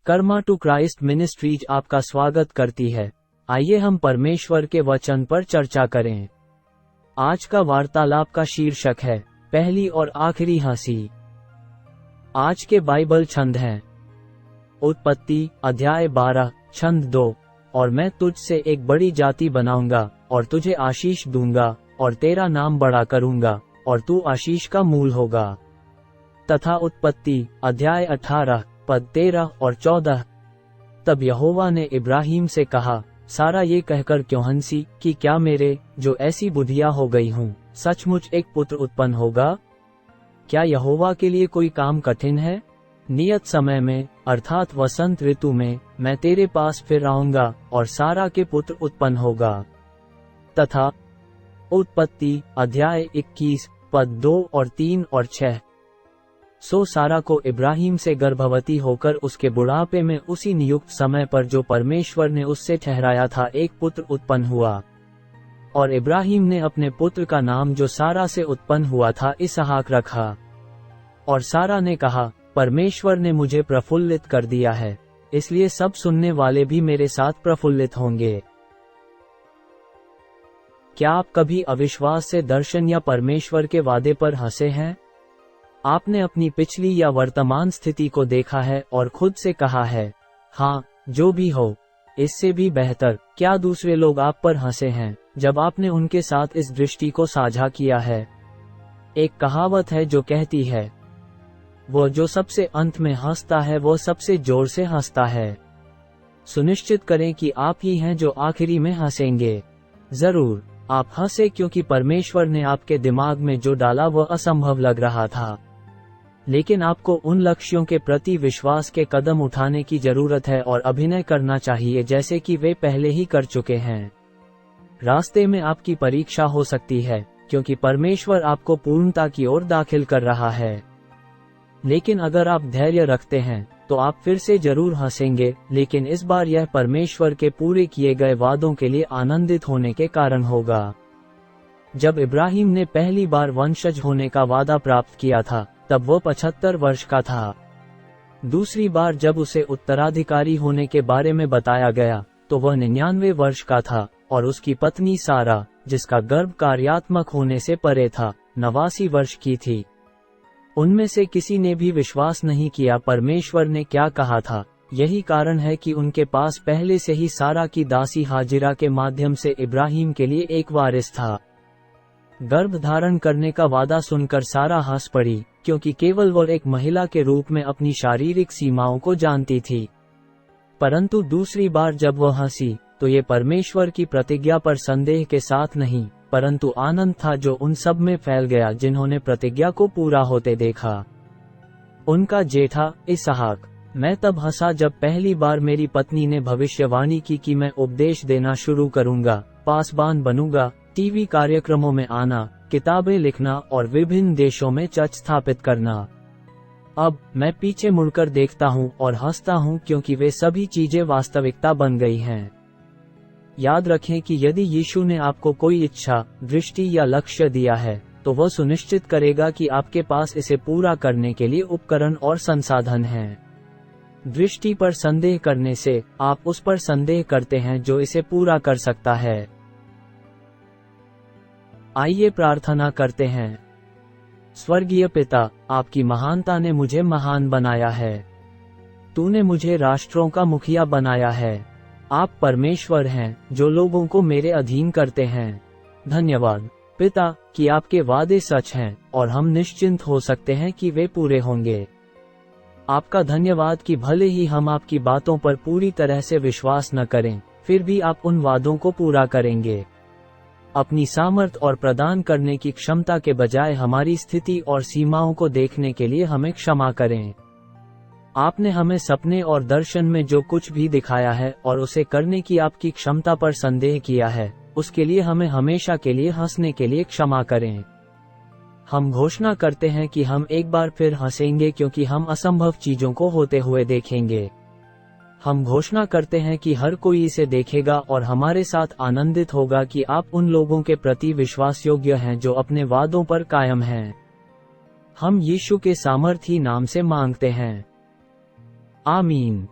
Karma to Christ ministries आपका स्वागत करती है। आइए हम परमेश्वर के वचन पर चर्चा करें। आज का वार्तालाप का शीर्षक है पहली और आखिरी हंसी। आज के बाइबल छंद हैं उत्पत्ति अध्याय 12 छंद 2। और मैं तुझसे एक बड़ी जाति बनाऊंगा और तुझे आशीष दूंगा और तेरा नाम बड़ा करूंगा और तू आशीष का मूल होगा। तथा उत्पत्ति अध्याय 18 पद 13 और 14। तब यहोवा ने इब्राहिम से कहा, सारा ये कहकर क्यों हंसी कि क्या मेरे जो ऐसी बुधिया हो गई हूँ सचमुच एक पुत्र उत्पन्न होगा? क्या यहोवा के लिए कोई काम कठिन है? नियत समय में अर्थात वसंत ऋतु में मैं तेरे पास फिर आऊंगा और सारा के पुत्र उत्पन्न होगा। तथा उत्पत्ति अध्याय 21 पद 2 और 3 और 6। सो सारा को इब्राहिम से गर्भवती होकर उसके बुढ़ापे में उसी नियुक्त समय पर जो परमेश्वर ने उससे ठहराया था एक पुत्र उत्पन्न हुआ। और इब्राहिम ने अपने पुत्र का नाम जो सारा से उत्पन्न हुआ था इसहाक रखा। और सारा ने कहा, परमेश्वर ने मुझे प्रफुल्लित कर दिया है, इसलिए सब सुनने वाले भी मेरे साथ प्रफुल्लित होंगे। क्या आप कभी अविश्वास से दर्शन या परमेश्वर के वादे पर हंसे हैं? आपने अपनी पिछली या वर्तमान स्थिति को देखा है और खुद से कहा है, हाँ जो भी हो इससे भी बेहतर। क्या दूसरे लोग आप पर हंसे हैं जब आपने उनके साथ इस दृष्टि को साझा किया है? एक कहावत है जो कहती है, वो जो सबसे अंत में हंसता है वो सबसे जोर से हंसता है। सुनिश्चित करें कि आप ही हैं जो आखिरी में हंसेंगे। जरूर आप हंसे क्योंकि परमेश्वर ने आपके दिमाग में जो डाला वह असंभव लग रहा था। लेकिन आपको उन लक्ष्यों के प्रति विश्वास के कदम उठाने की जरूरत है और अभिनय करना चाहिए जैसे कि वे पहले ही कर चुके हैं। रास्ते में आपकी परीक्षा हो सकती है क्योंकि परमेश्वर आपको पूर्णता की ओर दाखिल कर रहा है। लेकिन अगर आप धैर्य रखते हैं तो आप फिर से जरूर हंसेंगे, लेकिन इस बार यह परमेश्वर के पूरे किए गए वादों के लिए आनंदित होने के कारण होगा। जब इब्राहिम ने पहली बार वंशज होने का वादा प्राप्त किया था तब वो 75 वर्ष का था। दूसरी बार जब उसे उत्तराधिकारी होने के बारे में बताया गया तो वह 99 वर्ष का था और उसकी पत्नी सारा, जिसका गर्भ कार्यात्मक होने से परे था, 89 वर्ष की थी। उनमें से किसी ने भी विश्वास नहीं किया परमेश्वर ने क्या कहा था। यही कारण है कि उनके पास पहले से ही सारा की दासी हाजिरा के माध्यम से इब्राहिम के लिए एक वारिस था। गर्भ धारण करने का वादा सुनकर सारा हंस पड़ी क्योंकि केवल वो एक महिला के रूप में अपनी शारीरिक सीमाओं को जानती थी। परंतु दूसरी बार जब वह हंसी तो ये परमेश्वर की प्रतिज्ञा पर संदेह के साथ नहीं परंतु आनंद था जो उन सब में फैल गया जिन्होंने प्रतिज्ञा को पूरा होते देखा। उनका जेठा इसहाक। मैं तब हंसा जब पहली बार मेरी पत्नी ने भविष्यवाणी की कि मैं उपदेश देना शुरू करूंगा, पासबान बनूंगा, टीवी कार्यक्रमों में आना, किताबें लिखना और विभिन्न देशों में चर्च स्थापित करना। अब मैं पीछे मुड़कर देखता हूँ और हंसता हूँ क्योंकि वे सभी चीजें वास्तविकता बन गई हैं। याद रखें कि यदि यीशु ने आपको कोई इच्छा, दृष्टि या लक्ष्य दिया है तो वह सुनिश्चित करेगा कि आपके पास इसे पूरा करने के लिए उपकरण और संसाधन हैं। दृष्टि पर संदेह करने से आप उस पर संदेह करते हैं जो इसे पूरा कर सकता है। आइए प्रार्थना करते हैं। स्वर्गीय पिता, आपकी महानता ने मुझे महान बनाया है। तूने मुझे राष्ट्रों का मुखिया बनाया है। आप परमेश्वर हैं जो लोगों को मेरे अधीन करते हैं। धन्यवाद पिता कि आपके वादे सच हैं और हम निश्चिंत हो सकते हैं कि वे पूरे होंगे। आपका धन्यवाद कि भले ही हम आपकी बातों पर पूरी तरह से विश्वास न करें, फिर भी आप उन वादों को पूरा करेंगे। अपनी सामर्थ और प्रदान करने की क्षमता के बजाय हमारी स्थिति और सीमाओं को देखने के लिए हमें क्षमा करें। आपने हमें सपने और दर्शन में जो कुछ भी दिखाया है और उसे करने की आपकी क्षमता पर संदेह किया है, उसके लिए हमें हमेशा के लिए हंसने के लिए क्षमा करें। हम घोषणा करते हैं कि हम एक बार फिर हंसेंगे क्योंकि हम असंभव चीजों को होते हुए देखेंगे। हम घोषणा करते हैं कि हर कोई इसे देखेगा और हमारे साथ आनंदित होगा कि आप उन लोगों के प्रति विश्वास योग्य हैं जो अपने वादों पर कायम हैं। हम यीशु के सामर्थी नाम से मांगते हैं। आमीन।